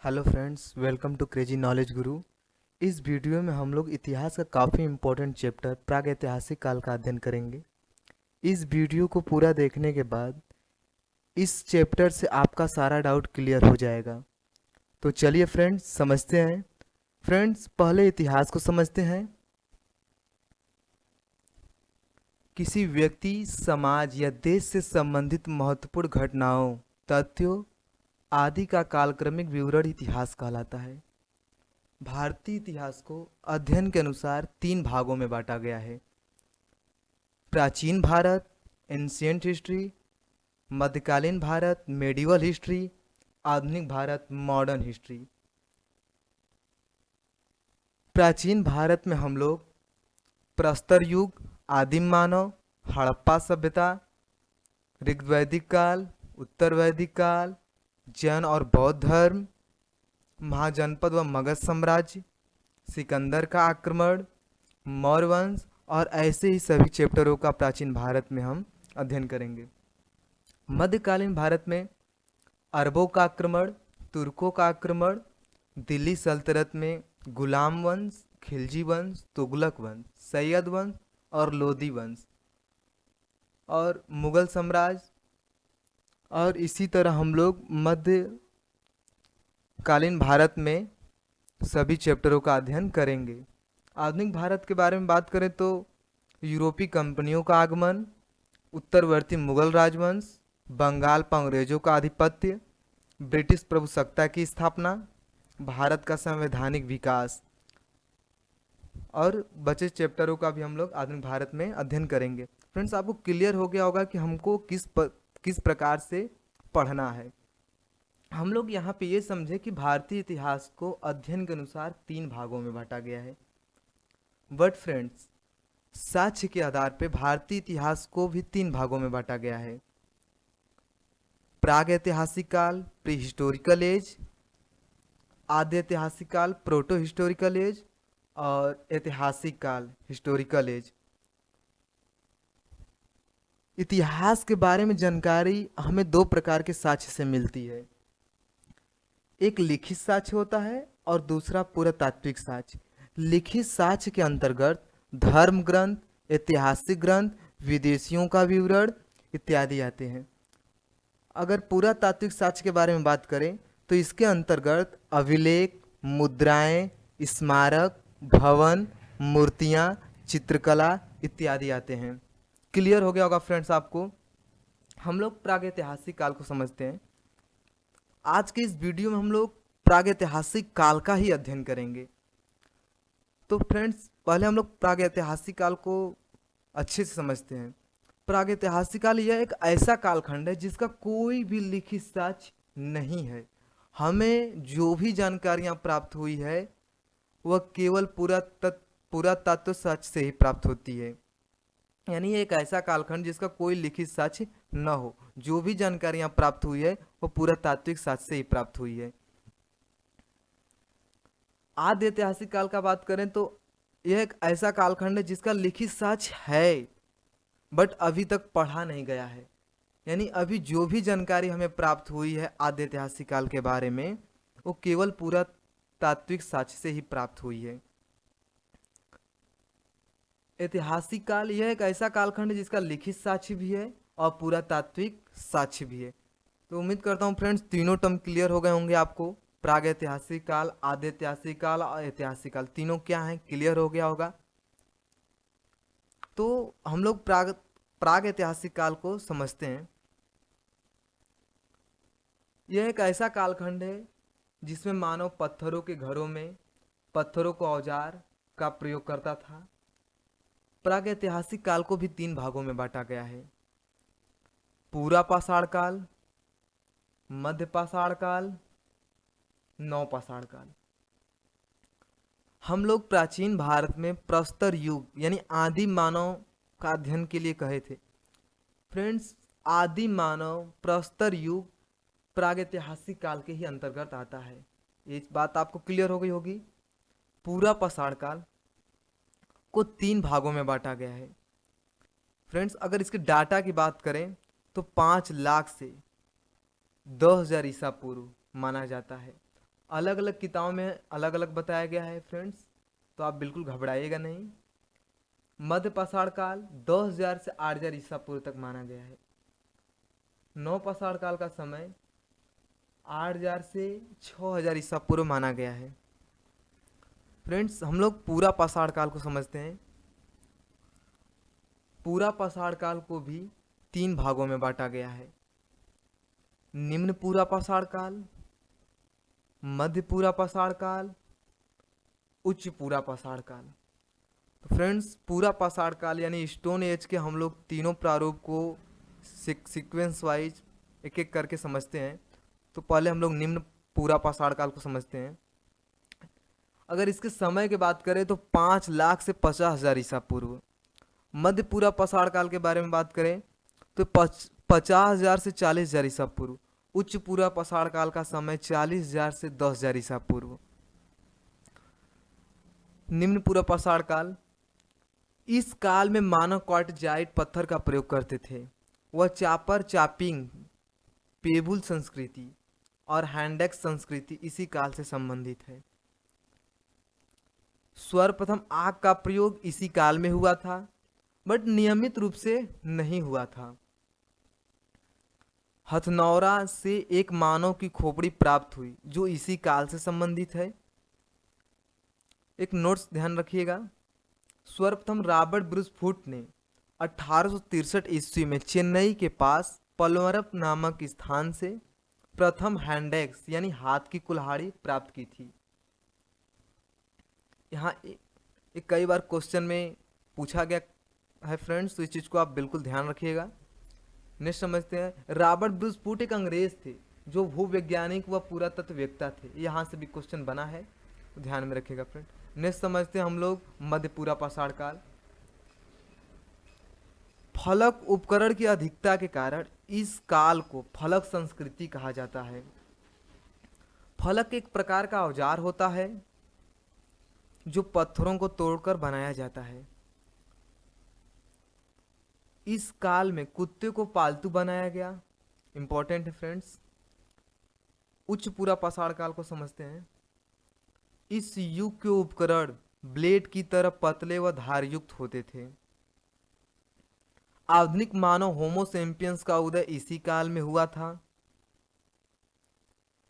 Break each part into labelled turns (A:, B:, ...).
A: Hello friends, welcome to crazy knowledge Guru. इस video में हम लोग इतिहास का काफ़ी इम्पोर्टेंट चैप्टर प्रागैतिहासिक काल का अध्ययन करेंगे। इस वीडियो को पूरा देखने के बाद इस चैप्टर से आपका सारा डाउट क्लियर हो जाएगा। तो चलिए फ्रेंड्स, समझते हैं। फ्रेंड्स, पहले इतिहास को समझते हैं। किसी व्यक्ति, समाज या देश से संबंधित महत्वपूर्ण घटनाओं, तथ्यों आदि का कालक्रमिक विवरण इतिहास कहलाता है। भारतीय इतिहास को अध्ययन के अनुसार 3 भागों में बांटा गया है। प्राचीन भारत, एंशियंट हिस्ट्री, मध्यकालीन भारत, मेडिवल हिस्ट्री, आधुनिक भारत, मॉडर्न हिस्ट्री। प्राचीन भारत में हम लोग प्रस्तर युग, आदिम मानव, हड़प्पा सभ्यता, ऋग्वैदिक काल, उत्तर वैदिक काल, जैन और बौद्ध धर्म, महाजनपद व मगध साम्राज्य, सिकंदर का आक्रमण, मौर्य वंश और ऐसे ही सभी चैप्टरों का प्राचीन भारत में हम अध्ययन करेंगे। मध्यकालीन भारत में अरबों का आक्रमण, तुर्कों का आक्रमण, दिल्ली सल्तनत में गुलाम वंश, खिलजी वंश, तुगलक वंश, सैयद वंश और लोदी वंश और मुगल साम्राज्य। और इसी तरह हम लोग मध्यकालीन भारत में सभी चैप्टरों का अध्ययन करेंगे। आधुनिक भारत के बारे में बात करें तो यूरोपीय कंपनियों का आगमन, उत्तरवर्ती मुगल राजवंश, बंगाल पर अंग्रेजों का आधिपत्य, ब्रिटिश प्रभुसत्ता की स्थापना, भारत का संवैधानिक विकास और बचे चैप्टरों का भी हम लोग आधुनिक भारत में अध्ययन करेंगे। फ्रेंड्स, आपको क्लियर हो गया होगा कि हमको किस प्रकार से पढ़ना है। हम लोग यहाँ पे ये समझे कि भारतीय इतिहास को अध्ययन के अनुसार 3 भागों में बांटा गया है। बट फ्रेंड्स, साक्ष्य के आधार पे भारतीय इतिहास को भी 3 भागों में बांटा गया है। प्राग ऐतिहासिक काल, प्री हिस्टोरिकल एज, आद्य ऐतिहासिक काल, प्रोटो हिस्टोरिकल एज और ऐतिहासिक काल, हिस्टोरिकल एज। इतिहास के बारे में जानकारी हमें 2 प्रकार के साक्ष्य से मिलती है। एक लिखित साक्ष्य होता है और दूसरा पुरातात्विक साक्ष्य। लिखित साक्ष्य के अंतर्गत धर्म ग्रंथ, ऐतिहासिक ग्रंथ, विदेशियों का विवरण इत्यादि आते हैं। अगर पुरातात्विक साक्ष्य के बारे में बात करें तो इसके अंतर्गत अभिलेख, मुद्राएं, स्मारक, भवन, मूर्तियां, चित्रकला इत्यादि आते हैं। क्लियर हो गया होगा फ्रेंड्स आपको। हम लोग प्रागैतिहासिक काल को समझते हैं। आज के इस वीडियो में हम लोग प्रागैतिहासिक काल का ही अध्ययन करेंगे। तो फ्रेंड्स, पहले हम लोग प्रागैतिहासिक काल को अच्छे से समझते हैं। प्रागैतिहासिक काल यह एक ऐसा कालखंड है जिसका कोई भी लिखित साक्ष्य नहीं है। हमें जो भी जानकारियां प्राप्त हुई है वह केवल पुरातत्व साक्ष्य से ही प्राप्त होती है। यानी ये एक ऐसा कालखंड जिसका कोई लिखित साक्ष्य न हो। जो भी जानकारियां प्राप्त हुई है वो पुरातात्विक साक्ष्य से ही प्राप्त हुई है। आद्य ऐतिहासिक काल का बात करें तो यह एक ऐसा कालखंड है जिसका लिखित साक्ष्य है बट अभी तक पढ़ा नहीं गया है। यानी अभी जो भी जानकारी हमें प्राप्त हुई है आद्य ऐतिहासिक काल के बारे में वो केवल पुरातात्विक साक्ष्य से ही प्राप्त हुई है। ऐतिहासिक काल यह एक ऐसा कालखंड है जिसका लिखित साक्ष्य भी है और पुरातात्विक साक्ष्य भी है। तो उम्मीद करता हूँ फ्रेंड्स तीनों टर्म क्लियर हो गए होंगे आपको। प्राग ऐतिहासिक काल, आद्य ऐतिहासिक काल और ऐतिहासिक काल तीनों क्या हैं, क्लियर हो गया होगा। तो हम लोग प्राग ऐतिहासिक काल को समझते हैं। यह एक ऐसा कालखंड है जिसमें मानव पत्थरों के घरों में पत्थरों को औजार का प्रयोग करता था। प्रागैतिहासिक काल को भी 3 भागों में बांटा गया है। पूरा पाषाण काल, मध्य पाषाण काल, नवपाषाण काल। हम लोग प्राचीन भारत में प्रस्तर युग यानी आदि मानव का अध्ययन के लिए कहे थे। फ्रेंड्स, आदि मानव प्रस्तर युग प्रागैतिहासिक काल के ही अंतर्गत आता है। ये बात आपको क्लियर हो गई होगी। पूरा पाषाण काल को 3 भागों में बांटा गया है। फ्रेंड्स, अगर इसके डाटा की बात करें तो 5 लाख से 10,000 ईसा पूर्व माना जाता है। अलग अलग किताबों में अलग अलग बताया गया है फ्रेंड्स, तो आप बिल्कुल घबराइएगा नहीं। मध्य पाषाण काल 10,000 से 8,000 ईसा पूर्व तक माना गया है। नौ पाषाण काल का समय 8,000 से 6,000 ईसा पूर्व माना गया है। फ्रेंड्स, हम लोग पूरा पाषाण काल को समझते हैं। पूरा पाषाण काल को भी 3 भागों में बांटा गया है। निम्न पूरा पाषाण काल, मध्य पूरा पाषाण काल, उच्च पूरा पाषाण काल। तो फ्रेंड्स, पूरा पाषाण काल यानी स्टोन एज के हम लोग तीनों प्रारूप को सीक्वेंस वाइज एक एक करके समझते हैं। तो पहले हम लोग निम्न पूरा पाषाण काल को समझते हैं। अगर इसके समय की बात करें तो 5 लाख से 50,000 ईसा पूर्व। मध्य पूरा पाषाण काल के बारे में बात करें तो 50,000 से 40,000 ईसा पूर्व। उच्च पूरा पाषाण काल का समय 40,000 से 10,000 ईसा पूर्व। निम्न पूरा पाषाण काल, इस काल में मानव क्वार्टजाइट पत्थर का प्रयोग करते थे। वह चापर चापिंग, पेबुल संस्कृति और हैंडेक्स संस्कृति इसी काल से संबंधित है। सर्वप्रथम आग का प्रयोग इसी काल में हुआ था, बट नियमित रूप से नहीं हुआ था। हथनौरा से एक मानव की खोपड़ी प्राप्त हुई जो इसी काल से संबंधित है। एक नोट्स ध्यान रखिएगा। सर्वप्रथम रॉबर्ट ब्रूस फुट ने 1863 ईस्वी में चेन्नई के पास पलवरप नामक स्थान से प्रथम हैंडेक्स यानी हाथ की कुल्हाड़ी प्राप्त की थी। यहाँ एक कई बार क्वेश्चन में पूछा गया है फ्रेंड्स, तो इस चीज़ को आप बिल्कुल ध्यान रखिएगा। नेक्स्ट समझते हैं। रॉबर्ट ब्रूस फुट एक अंग्रेज थे जो भूवैज्ञानिक व पुरातत्ववेत्ता थे। यहाँ से भी क्वेश्चन बना है, तो ध्यान में रखिएगा फ्रेंड। नेक्स्ट समझते हैं हम लोग मध्य पूरा पाषाण काल। फलक उपकरण की अधिकता के कारण इस काल को फलक संस्कृति कहा जाता है। फलक एक प्रकार का औजार होता है जो पत्थरों को तोड़कर बनाया जाता है। इस काल में कुत्ते को पालतू बनाया गया। इंपॉर्टेंट है फ्रेंड्स। उच्च पूरा पाषाण काल को समझते हैं। इस युग के उपकरण ब्लेड की तरह पतले व धारयुक्त होते थे। आधुनिक मानव होमो सेपियंस का उदय इसी काल में हुआ था।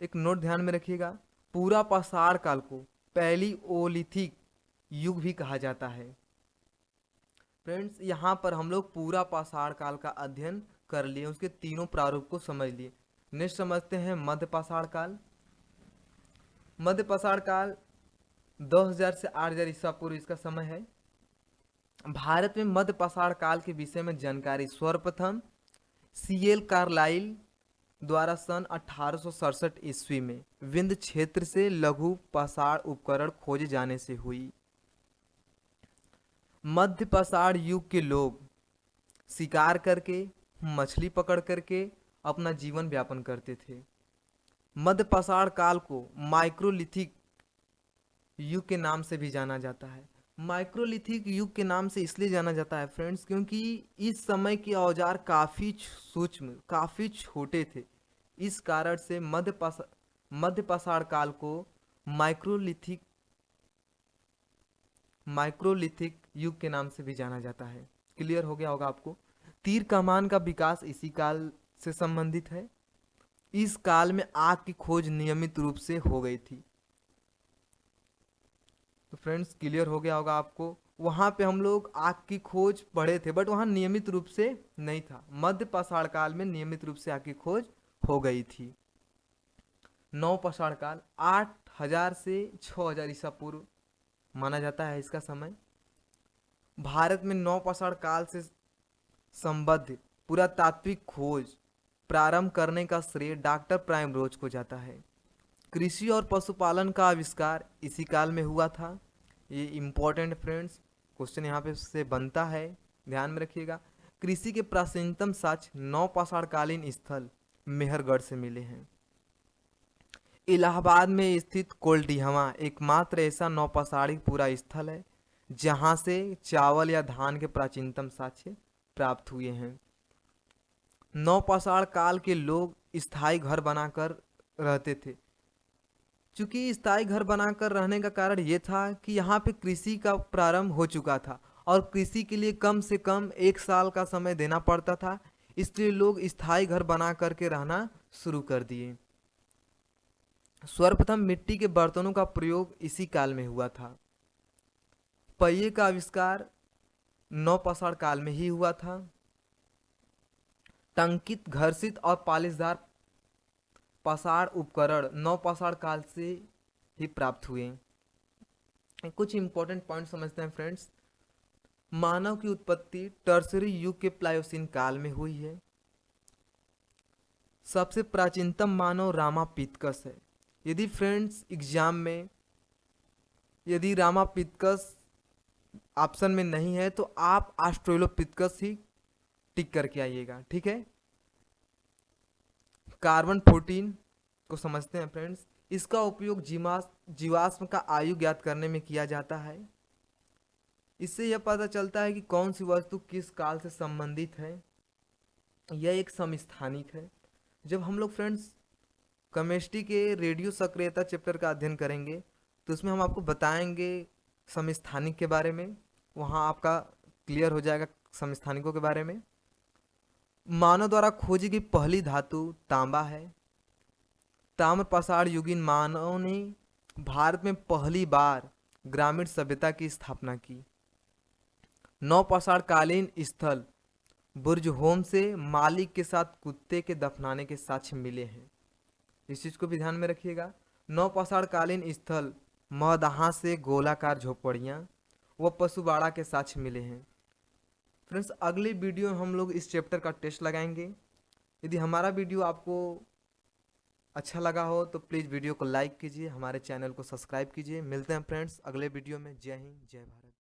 A: एक नोट ध्यान में रखिएगा। पूरा पाषाण काल को पैलियोलिथिक युग भी कहा जाता है। फ्रेंड्स, यहाँ पर हम लोग पूरा पाषाण काल का अध्ययन कर लिए, उसके तीनों प्रारूप को समझ लिए। नेक्स्ट समझते हैं मध्य पाषाण काल। मध्य पाषाण काल 10,000 से 8,000 ईसा पूर्व इसका समय है। भारत में मध्य पाषाण काल के विषय में जानकारी सर्वप्रथम CL कार्लाइल द्वारा सन 1867 ईस्वी में विंध्य क्षेत्र से लघु पाषाण उपकरण खोजे जाने से हुई। मध्य पाषाण युग के लोग शिकार करके, मछली पकड़ करके अपना जीवन व्यापन करते थे। मध्य पाषाण काल को माइक्रोलिथिक युग के नाम से भी जाना जाता है। माइक्रोलिथिक युग के नाम से इसलिए जाना जाता है फ्रेंड्स, क्योंकि इस समय के औजार काफ़ी सूक्ष्म, काफ़ी छोटे थे। इस कारण से मध्य पाषाण काल को माइक्रोलिथिक युग के नाम से भी जाना जाता है। क्लियर हो गया होगा आपको। तीर कमान का विकास इसी काल से संबंधित है। इस काल में आग की खोज नियमित रूप से हो गई थी। तो फ्रेंड्स, क्लियर हो गया होगा आपको। वहाँ पे हम लोग आग की खोज पढ़े थे, बट वहाँ नियमित रूप से नहीं था। मध्य पाषाण काल में नियमित रूप से आग की खोज हो गई थी। नौ पाषाण काल 8,000 से 6,000 ईसा पूर्व माना जाता है इसका समय। भारत में नौ पाषाण काल से संबद्ध पुरातात्विक खोज प्रारंभ करने का श्रेय डॉक्टर प्राइमरोज को जाता है। कृषि और पशुपालन का आविष्कार इसी काल में हुआ था। ये इम्पोर्टेंट फ्रेंड्स, क्वेश्चन यहाँ पे से बनता है, ध्यान में रखिएगा। कृषि के प्राचीनतम साक्ष्य नौ पाषाणकालीन स्थल मेहरगढ़ से मिले हैं। इलाहाबाद में स्थित कोल्डिहवा एकमात्र ऐसा नौपाषाणिक पूरा स्थल है जहाँ से चावल या धान के प्राचीनतम साक्ष्य प्राप्त हुए हैं। नौपाषाण काल के लोग स्थायी घर बनाकर रहते थे। चूंकि स्थायी घर बनाकर रहने का कारण ये था कि यहाँ पे कृषि का प्रारंभ हो चुका था और कृषि के लिए कम से कम 1 साल का समय देना पड़ता था, इसलिए लोग स्थायी घर बना करके रहना शुरू कर दिए। सर्वप्रथम मिट्टी के बर्तनों का प्रयोग इसी काल में हुआ था। पहिए का आविष्कार नवपाषाण काल में ही हुआ था। टंकित, घर्षित और पालिशदार पाषाण उपकरण नवपाषाण काल से ही प्राप्त हुए। कुछ इंपॉर्टेंट पॉइंट समझते हैं फ्रेंड्स। मानव की उत्पत्ति टर्सरी युग के प्लायोसीन काल में हुई है। सबसे प्राचीनतम मानव रामापिथकस है। यदि फ्रेंड्स एग्जाम में यदि रामापिथकस ऑप्शन में नहीं है तो आप ऑस्ट्रेलोपिथेकस ही टिक करके आइएगा, ठीक है। कार्बन 14 को समझते हैं फ्रेंड्स। इसका उपयोग जीवाश्म का आयु ज्ञात करने में किया जाता है। इससे यह पता चलता है कि कौन सी वस्तु किस काल से संबंधित है। यह एक समस्थानिक है। जब हम लोग फ्रेंड्स केमिस्ट्री के रेडियो सक्रियता चैप्टर का अध्ययन करेंगे तो उसमें हम आपको बताएंगे समस्थानिक के बारे में, वहाँ आपका क्लियर हो जाएगा समस्थानिकों के बारे में। मानव द्वारा खोजी गई पहली धातु तांबा है। ताम्रपाषाण युगीन मानव ने भारत में पहली बार ग्रामीण सभ्यता की स्थापना की। नवपाषाण कालीन स्थल बुर्ज होम से मालिक के साथ कुत्ते के दफनाने के साक्ष्य मिले हैं। इस चीज को भी ध्यान में रखिएगा। नवपाषाण कालीन स्थल मदहा से गोलाकार झोपड़ियाँ व पशुबाड़ा के साक्ष्य मिले हैं। फ्रेंड्स अगले वीडियो में हम लोग इस चैप्टर का टेस्ट लगाएंगे। यदि हमारा वीडियो आपको अच्छा लगा हो तो प्लीज़ वीडियो को लाइक कीजिए, हमारे चैनल को सब्सक्राइब कीजिए। मिलते हैं फ्रेंड्स अगले वीडियो में। जय हिंद, जय भारत।